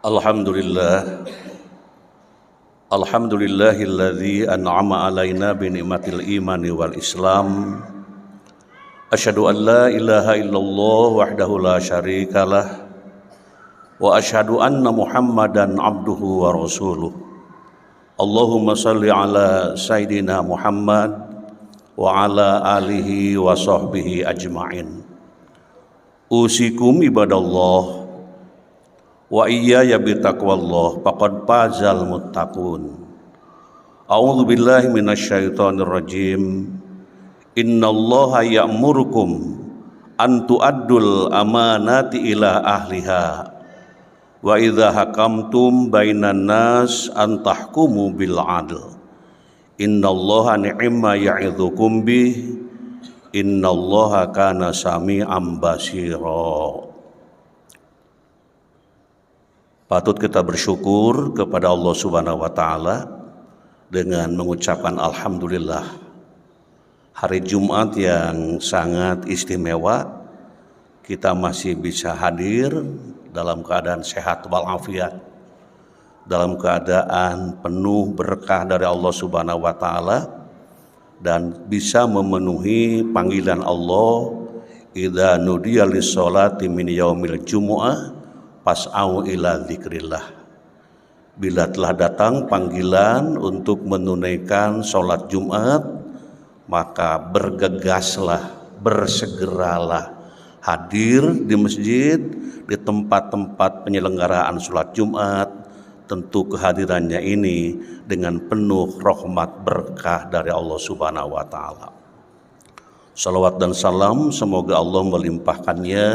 Alhamdulillah, alhamdulillahilladzi an'ama alaina bi ni'matil imani wal islam. Asyhadu an la ilaha illallah wahdahu la syarikalah wa asyhadu anna Muhammadan abduhu wa rasuluh. Allahumma salli ala sayyidina Muhammad wa ala alihi wa sahbihi ajma'in. Usikum ibadallah wa iyaya bitaqwallah faqad fazal muttaqun. A'udzu billahi minasyaitonir rajim. Innallaha ya'murukum an tu'addul amanati ila ahliha wa idza hakamtum bainan nas an tahkumu bil 'adl. Innallaha ni'ma ya'idzukum bih. Innallaha kana sami'an basira. Patut kita bersyukur kepada Allah Subhanahu wa taala dengan mengucapkan alhamdulillah. Hari Jumat yang sangat istimewa, kita masih bisa hadir dalam keadaan sehat walafiat, dalam keadaan penuh berkah dari Allah Subhanahu wa taala, dan bisa memenuhi panggilan Allah, idza nudiya lis-sholati min yaumil jumu'ah fas'au ila dzikrillah. Bila telah datang panggilan untuk menunaikan sholat Jumat, maka bergegaslah, bersegeralah hadir di masjid, di tempat-tempat penyelenggaraan sholat Jumat. Tentu kehadirannya ini dengan penuh rahmat berkah dari Allah Subhanahu wa taala. Salawat dan salam semoga Allah melimpahkannya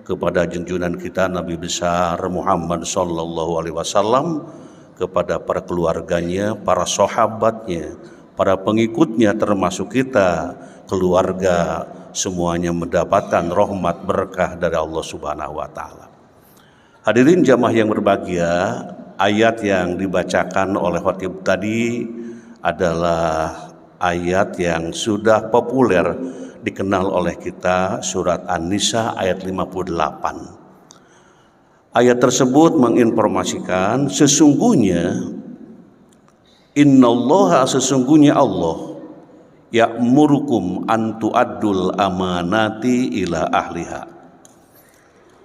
kepada junjungan kita Nabi besar Muhammad sallallahu alaihi wasallam, kepada para keluarganya, para sahabatnya, para pengikutnya termasuk kita, keluarga, semuanya mendapatkan rahmat berkah dari Allah Subhanahu wa taala. Hadirin jamaah yang berbahagia, ayat yang dibacakan oleh khatib tadi adalah ayat yang sudah populer dikenal oleh kita, surat An-Nisa ayat 58. Ayat tersebut menginformasikan sesungguhnya innallaha, sesungguhnya Allah, ya'murukum an tu'addul amanati ila ahliha.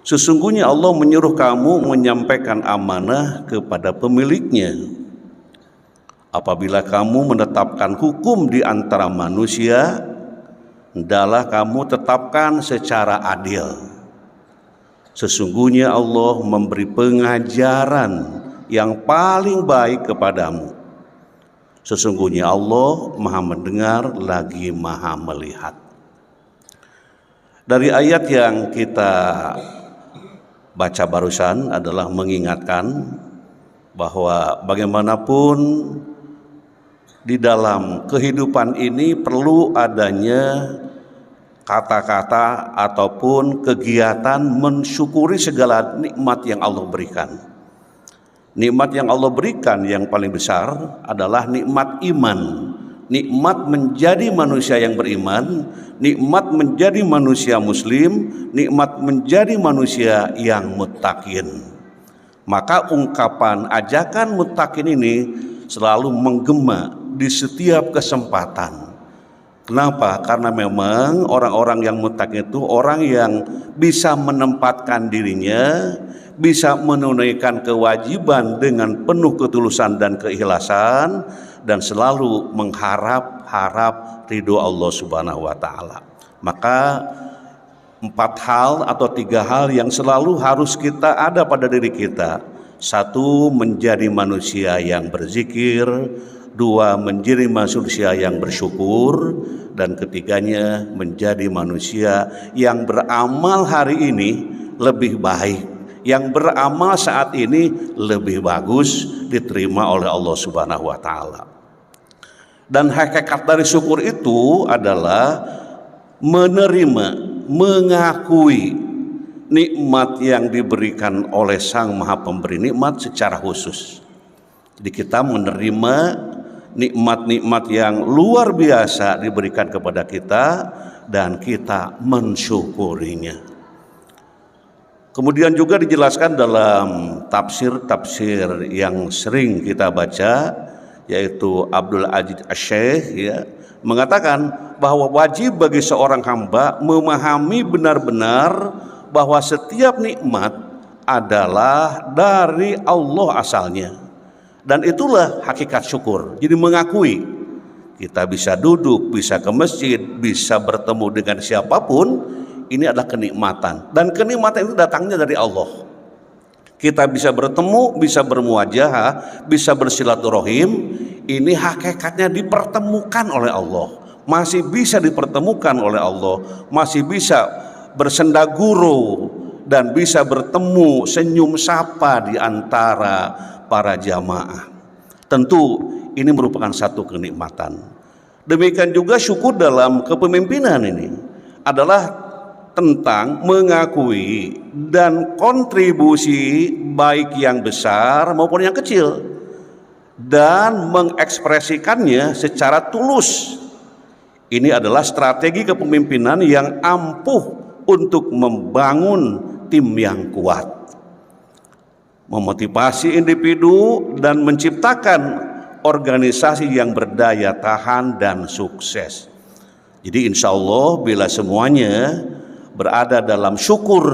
Sesungguhnya Allah menyuruh kamu menyampaikan amanah kepada pemiliknya. Apabila kamu menetapkan hukum di antara manusia, hendaklah kamu tetapkan secara adil. Sesungguhnya Allah memberi pengajaran yang paling baik kepadamu. Sesungguhnya Allah Maha mendengar lagi Maha melihat. Dari ayat yang kita baca barusan adalah mengingatkan bahwa bagaimanapun di dalam kehidupan ini perlu adanya kata-kata ataupun kegiatan mensyukuri segala nikmat yang Allah berikan. Nikmat yang Allah berikan yang paling besar adalah nikmat iman, nikmat menjadi manusia yang beriman, nikmat menjadi manusia muslim, nikmat menjadi manusia yang muttaqin. Maka ungkapan ajakan muttaqin ini selalu menggema di setiap kesempatan. Kenapa? Karena memang orang-orang yang muttaqin itu orang yang bisa menempatkan dirinya, bisa menunaikan kewajiban dengan penuh ketulusan dan keikhlasan, dan selalu mengharap ridho Allah Subhanahu wa taala. Maka 4 hal atau 3 hal yang selalu harus kita ada pada diri kita. 1, menjadi manusia yang berzikir. 2, menjadi manusia yang bersyukur. Dan ketiganya, menjadi manusia yang beramal hari ini lebih baik, yang beramal saat ini lebih bagus, diterima oleh Allah Subhanahu wa taala. Dan hakikat dari syukur itu adalah menerima, mengakui nikmat yang diberikan oleh Sang Maha Pemberi nikmat secara khusus. Jadi kita menerima nikmat-nikmat yang luar biasa diberikan kepada kita dan kita mensyukurinya. Kemudian juga dijelaskan dalam tafsir-tafsir yang sering kita baca, yaitu Abdul Aziz Asy-Syaikh ya, mengatakan bahwa wajib bagi seorang hamba memahami benar-benar bahwa setiap nikmat adalah dari Allah asalnya. Dan itulah hakikat syukur. Jadi mengakui kita bisa duduk, bisa ke masjid, bisa bertemu dengan siapapun, ini adalah kenikmatan. Dan kenikmatan itu datangnya dari Allah. Kita bisa bertemu, bisa bermuajahah, bisa bersilaturahim, ini hakikatnya dipertemukan oleh Allah. Masih bisa dipertemukan oleh Allah, masih bisa bersenda guru dan bisa bertemu senyum sapa di antara para jamaah. Tentu ini merupakan satu kenikmatan. Demikian juga syukur dalam kepemimpinan ini adalah tentang mengakui dan kontribusi baik yang besar maupun yang kecil dan mengekspresikannya secara tulus. Ini adalah strategi kepemimpinan yang ampuh untuk membangun tim yang kuat, memotivasi individu dan menciptakan organisasi yang berdaya tahan dan sukses. Jadi insya Allah bila semuanya berada dalam syukur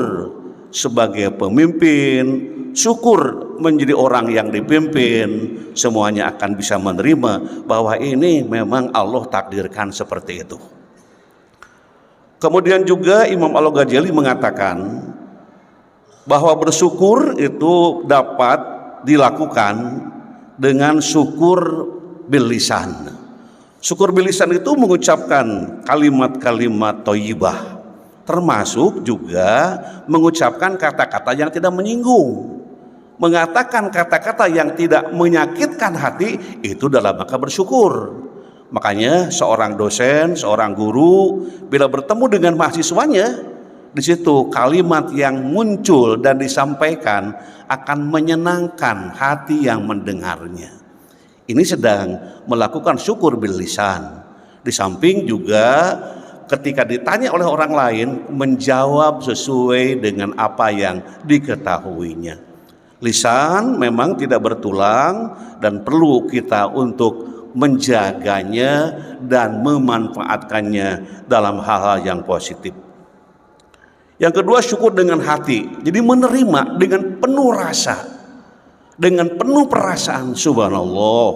sebagai pemimpin, syukur menjadi orang yang dipimpin, semuanya akan bisa menerima bahwa ini memang Allah takdirkan seperti itu. Kemudian juga Imam Al-Ghazali mengatakan bahwa bersyukur itu dapat dilakukan dengan syukur bil lisan. Syukur bil lisan itu mengucapkan kalimat-kalimat thayyibah, termasuk juga mengucapkan kata-kata yang tidak menyinggung, mengatakan kata-kata yang tidak menyakitkan hati, itu dalam rangka bersyukur. Makanya seorang dosen, seorang guru bila bertemu dengan mahasiswanya, di situ kalimat yang muncul dan disampaikan akan menyenangkan hati yang mendengarnya. Ini sedang melakukan syukur bil lisan. Di samping juga ketika ditanya oleh orang lain menjawab sesuai dengan apa yang diketahuinya. Lisan memang tidak bertulang dan perlu kita untuk menjaganya dan memanfaatkannya dalam hal-hal yang positif. Yang kedua, syukur dengan hati. Jadi menerima dengan penuh rasa, dengan penuh perasaan. Subhanallah,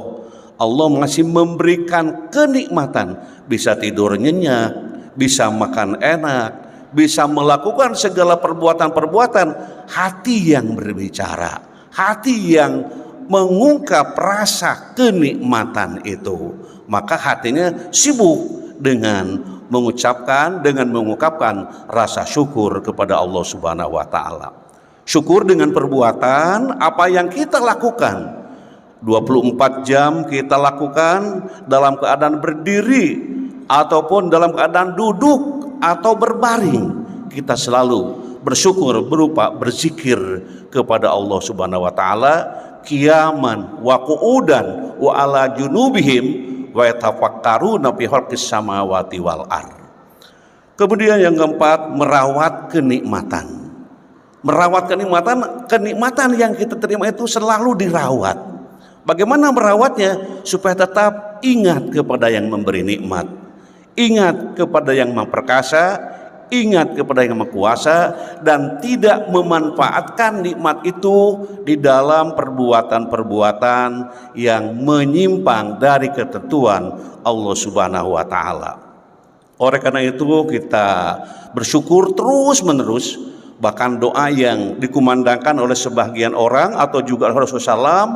Allah masih memberikan kenikmatan, bisa tidur nyenyak, bisa makan enak, bisa melakukan segala perbuatan-perbuatan. Hati yang berbicara, hati yang mengungkap rasa kenikmatan itu, maka hatinya sibuk dengan mengucapkan, dengan mengungkapkan rasa syukur kepada Allah Subhanahu wa taala. Syukur dengan perbuatan apa yang kita lakukan 24 jam kita lakukan dalam keadaan berdiri ataupun dalam keadaan duduk atau berbaring, kita selalu bersyukur berupa berzikir kepada Allah Subhanahu wa taala qiyaman wa qu'udan wa ala junubihim wa yatafakkaruna fi khalqis samawati wal ard. Kemudian yang keempat, merawat kenikmatan. Merawat kenikmatan yang kita terima itu selalu dirawat. Bagaimana merawatnya? Supaya tetap ingat kepada yang memberi nikmat, ingat kepada yang memperkasa, ingat kepada yang maha kuasa, dan tidak memanfaatkan nikmat itu di dalam perbuatan-perbuatan yang menyimpang dari ketentuan Allah Subhanahu wa taala. Oleh karena itu kita bersyukur terus-menerus, bahkan doa yang dikumandangkan oleh sebagian orang atau juga Rasulullah SAW,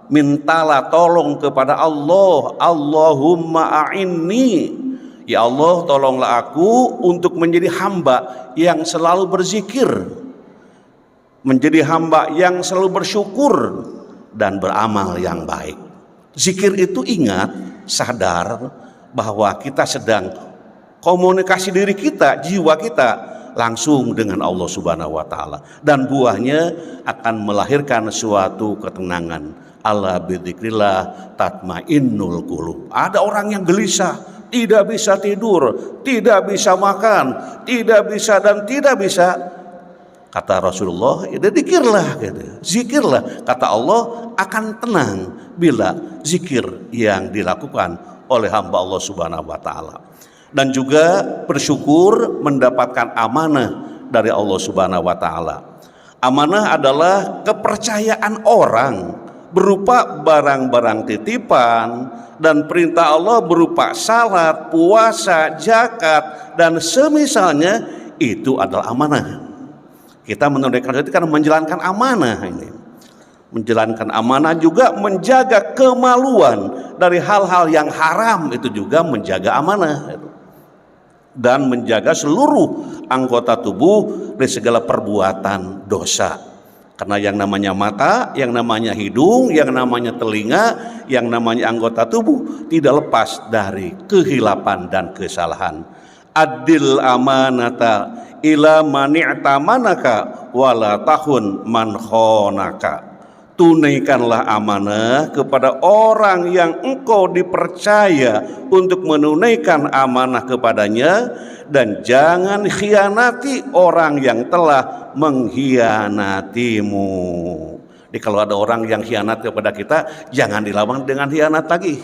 mintalah tolong kepada Allah, Allahumma a'inni, ya Allah tolonglah aku untuk menjadi hamba yang selalu berzikir, menjadi hamba yang selalu bersyukur dan beramal yang baik. Zikir itu ingat, sadar bahwa kita sedang komunikasi diri kita, jiwa kita langsung dengan Allah Subhanahu wa taala, dan buahnya akan melahirkan suatu ketenangan. Ala bidzikrillah tatmainnul qulub. Ada orang yang gelisah, tidak bisa tidur, tidak bisa makan, tidak bisa dan tidak bisa. Kata Rasulullah, ya zikirlah gitu. Zikirlah, kata Allah, akan tenang bila zikir yang dilakukan oleh hamba Allah Subhanahu wa taala. Dan juga bersyukur mendapatkan amanah dari Allah Subhanahu wa taala. Amanah adalah kepercayaan orang berupa barang-barang titipan, dan perintah Allah berupa salat, puasa, zakat, dan semisalnya itu adalah amanah. Kita menunaikan itu karena menjalankan amanah ini. Menjalankan amanah juga menjaga kemaluan dari hal-hal yang haram, itu juga menjaga amanah. Dan menjaga seluruh anggota tubuh dari segala perbuatan dosa. Karena yang namanya mata, yang namanya hidung, yang namanya telinga, yang namanya anggota tubuh tidak lepas dari kehilapan dan kesalahan. Adil amanata ila mani'tamanaka wala tahun man khonaka. Tunaikanlah amanah kepada orang yang engkau dipercaya untuk menunaikan amanah kepadanya, dan jangan khianati orang yang telah mengkhianatimu. Jadi kalau ada orang yang khianat kepada kita, jangan dilawan dengan khianat lagi.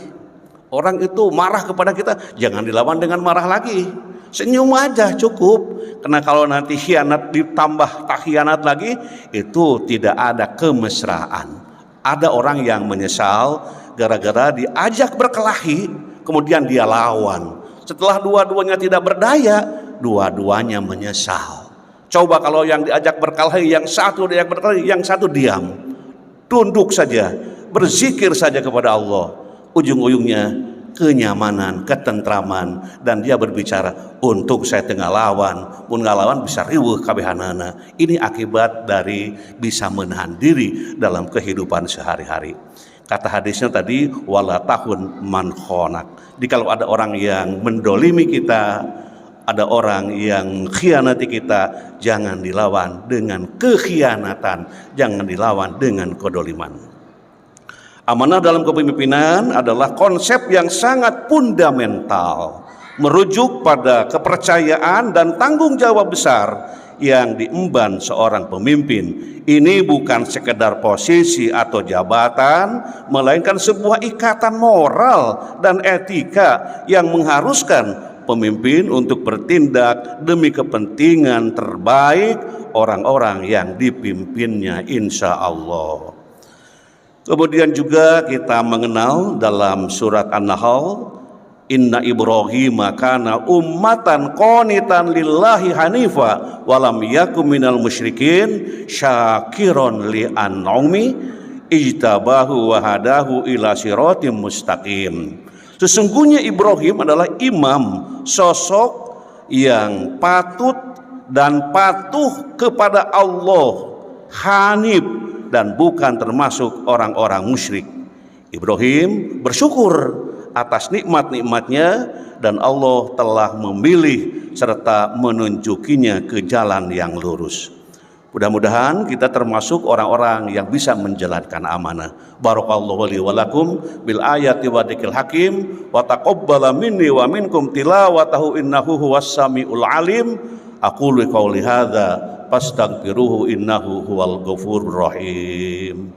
Orang itu marah kepada kita, jangan dilawan dengan marah lagi. Senyum aja cukup. Karena kalau nanti khianat ditambah tak khianat lagi, itu tidak ada kemesraan. Ada orang yang menyesal gara-gara diajak berkelahi, kemudian dia lawan. Setelah dua-duanya tidak berdaya, dua-duanya menyesal. Coba kalau yang diajak berkelahi, yang satu diajak berkelahi, yang satu diam, tunduk saja, berzikir saja kepada Allah, ujung-ujungnya kenyamanan, ketentraman, dan dia berbicara, untuk saya tengah lawan, pun ngalawan bisa riweuh kabehanana. Ini akibat dari bisa menahan diri dalam kehidupan sehari-hari. Kata hadisnya tadi, wala tahun man khonak. Jadi kalau ada orang yang mendolimi kita, ada orang yang khianati kita, jangan dilawan dengan kekhianatan, jangan dilawan dengan kedoliman. Amanah dalam kepemimpinan adalah konsep yang sangat fundamental, merujuk pada kepercayaan dan tanggung jawab besar yang diemban seorang pemimpin. Ini bukan sekedar posisi atau jabatan, melainkan sebuah ikatan moral dan etika yang mengharuskan pemimpin untuk bertindak demi kepentingan terbaik orang-orang yang dipimpinnya, insya Allah. Kemudian juga kita mengenal dalam surat An-Nahl, inna Ibrahim kana ummatan qanitan lillahi hanifa walam yakum minal musyrikin syakiron li an'umi ijtabahu wa hadahu ila siratim mustaqim. Sesungguhnya Ibrahim adalah imam, sosok yang patut dan patuh kepada Allah, hanif, dan bukan termasuk orang-orang musyrik. Ibrahim bersyukur atas nikmat-nikmatnya, dan Allah telah memilih serta menunjukinya ke jalan yang lurus. Mudah-mudahan kita termasuk orang-orang yang bisa menjalankan amanah. Barakallahu li wa lakum bil ayati wa dzikril hakim wa taqabbala minni wa minkum tilawatahu innahu huwas samiul alim. Aqulu qouli hadza fastaghfiruhu innahu huwal ghafurur rahim.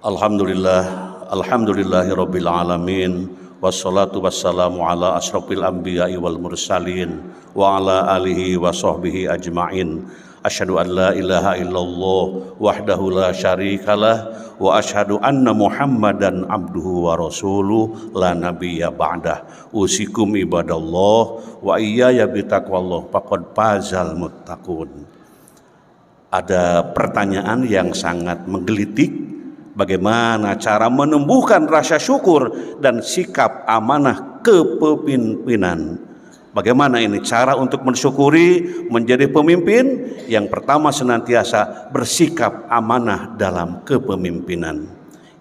Alhamdulillahirabbil alamin, wassalatu wassalamu ala asyrafil anbiya'i wal mursalin wa ala alihi wa sahbihi ajma'in. Asyhadu an la ilaha illallah wahdahu la syarikalah wa asyhadu anna Muhammadan abduhu wa rasuluh la nabiyya ba'dah. Usikum ibadallah wa iyaya bitaqwallah faqad fazal muttaqun. Ada pertanyaan yang sangat menggelitik, bagaimana cara menumbuhkan rasa syukur dan sikap amanah kepemimpinan. Bagaimana ini cara untuk mensyukuri menjadi pemimpin? Yang pertama, senantiasa bersikap amanah dalam kepemimpinan.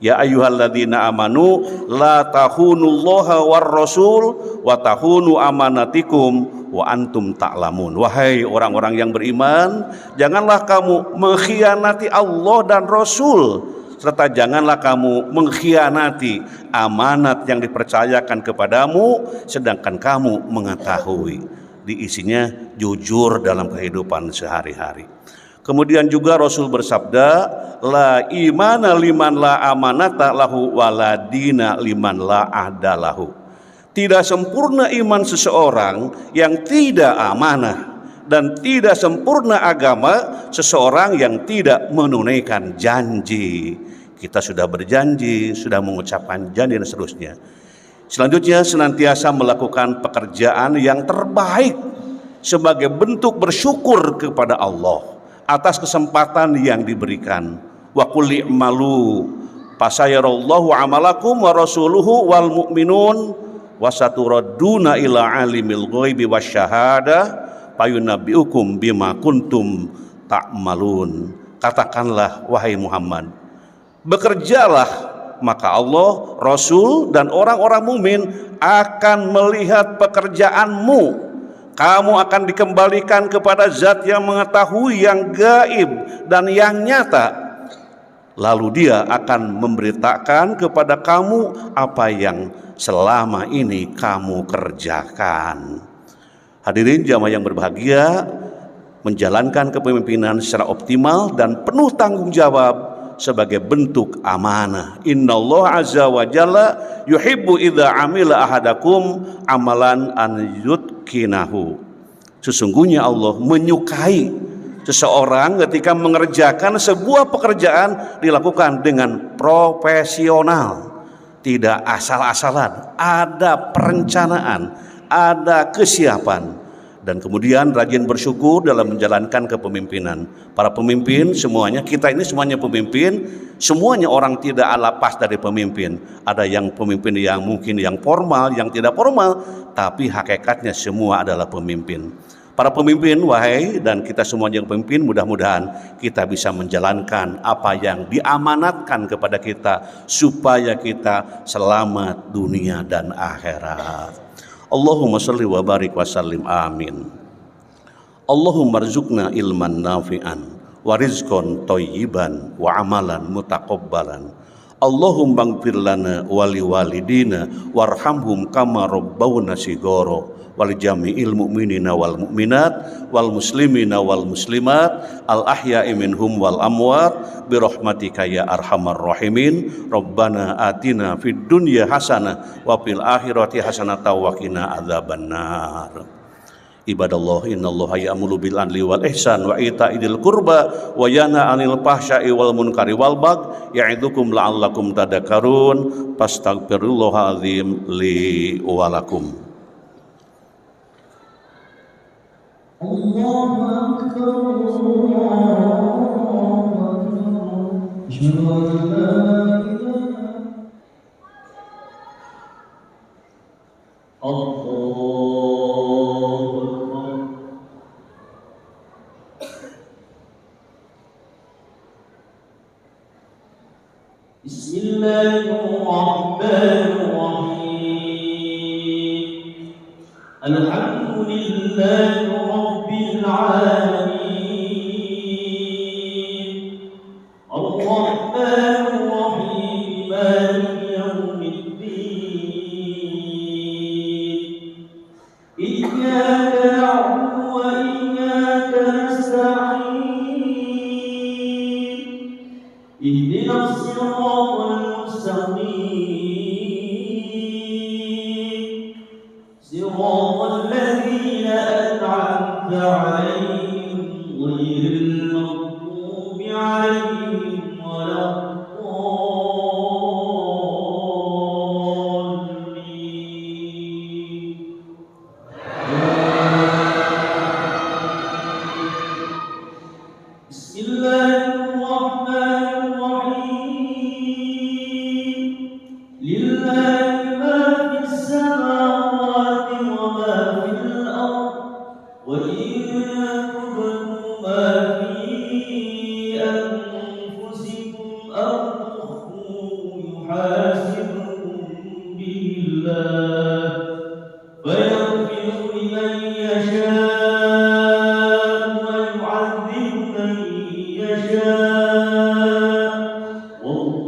Ya ayyuhalladzina amanu la tahunullaha war rasul wa tahunu amanatikum wa antum ta'lamun. Wahai orang-orang yang beriman, janganlah kamu mengkhianati Allah dan Rasul, serta janganlah kamu mengkhianati amanat yang dipercayakan kepadamu sedangkan kamu mengetahui diisinya jujur dalam kehidupan sehari-hari. Kemudian juga Rasul bersabda, la imana liman la amanata lahu waladina liman la ahdalahu. Tidak sempurna iman seseorang yang tidak amanah, dan tidak sempurna agama seseorang yang tidak menunaikan janji. Kita sudah berjanji, sudah mengucapkan janji dan seterusnya. Selanjutnya senantiasa melakukan pekerjaan yang terbaik sebagai bentuk bersyukur kepada Allah atas kesempatan yang diberikan. Wa qul i'malu fasayarallahu amalakum wa rasuluhu wal mu'minun wa saturadduna ila alimil ghaibi wasyahadah fayunabbiukum bima kuntum ta'malun. Katakanlah wahai Muhammad, bekerjalah, maka Allah, Rasul dan orang-orang mukmin akan melihat pekerjaanmu. Kamu akan dikembalikan kepada zat yang mengetahui yang gaib dan yang nyata. Lalu dia akan memberitakan kepada kamu apa yang selama ini kamu kerjakan. Hadirin jamaah yang berbahagia, menjalankan kepemimpinan secara optimal dan penuh tanggung jawab sebagai bentuk amanah. Innallaha azza wa jalla yuhibbu idza amila ahadakum amalan an yutqinahu. Sesungguhnya Allah menyukai seseorang ketika mengerjakan sebuah pekerjaan dilakukan dengan profesional, tidak asal-asalan, ada perencanaan, ada kesiapan, dan kemudian rajin bersyukur dalam menjalankan kepemimpinan. Para pemimpin semuanya, kita ini semuanya pemimpin, semuanya orang tidak lepas dari pemimpin. Ada yang pemimpin yang mungkin yang formal, yang tidak formal, tapi hakikatnya semua adalah pemimpin. Para pemimpin, wahai dan kita semuanya yang pemimpin, mudah-mudahan kita bisa menjalankan apa yang diamanatkan kepada kita supaya kita selamat dunia dan akhirat. Allahumma salli wa barik wa sallim, amin. Allahumma rzuqna ilman nafi'an wa rizqan thayyiban wa amalan mutaqabbalan. Allahumma ighfir lana wa liwalidina warhamhum kama rabbawna shighara wal jami'il mu'minina wal mu'minat wal muslimina wal muslimat al ahya'i minhum wal amwat bi rahmatika ya arhamar rahimin. Rabbana atina fid dunya hasanah wa fil akhirati hasanah wa qina adzabannar. Ibadallah, innallaha ya'muru bil adli wal ihsan wa ita'idil qurba wa yanha 'anil fahsya'i wal munkari wal baghi ya'idzukum la'allakum tadhakkarun. Fastaghfirullahal azim li wa lakum. Allahu akbar, Allahu akbar, asyhadu an la Bismillahirrahmanirrahim. Alhamdulillahi rabbil alamin. Ar-Rahmanir Rahim, Maliki yaumiddin. Iyyaka na'budu wa iyyaka nasta'in. Ihdinas siratal صراط الذين أنعمت عليهم غير المغضوب عليهم ولا الضالين. بسم الله الرحمن الرحيم. لله ما في السماوات وما في الأرض وإن تبدوا ما في أنفسكم أو تخفوه يحاسبكم به الله فيغفر لمن يشاء ويعذب من يشاء والله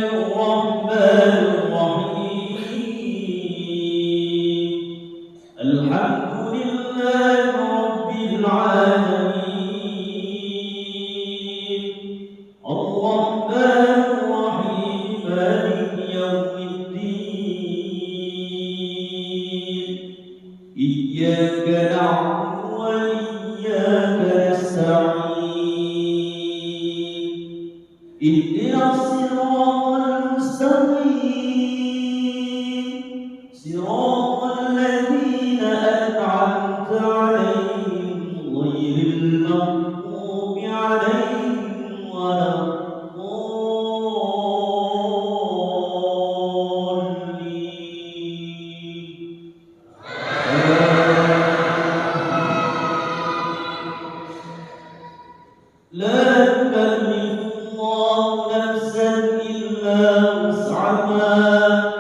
الرحمن الرحيم الحمد لله رب العالمين الرحمن الرحيم مالك يوم الدين إياك نعبد وإياك نستعين اهدنا الصراط المستقيم صراط الذين أنعمت عليهم غير المغضوب عليهم ولا لا يكلف الله نفسا إلا وسعها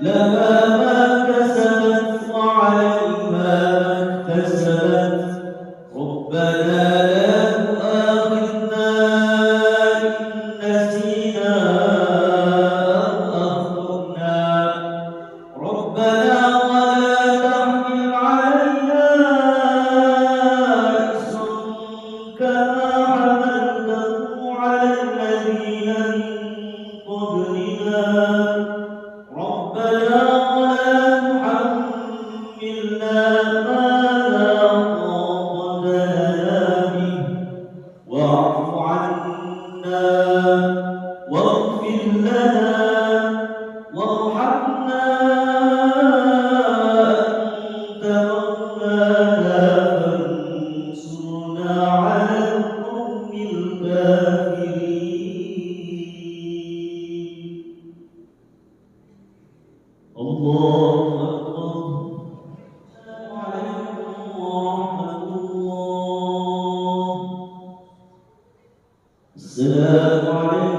لها ما كسبت وعليها ما اكتسبت ربنا لا تؤاخذنا إن نسينا أو أخطأنا ربنا ولا تحمل علينا إصرا كما حملته على الذين من قبلنا ربنا ولا تحملنا ما لا طاقة لنا به واعف عنا واغفر لنا وارحمنا أنت مولانا فانصرنا على القوم الكافرين الله أكبر السلام عليكم ورحمة الله السلام عليكم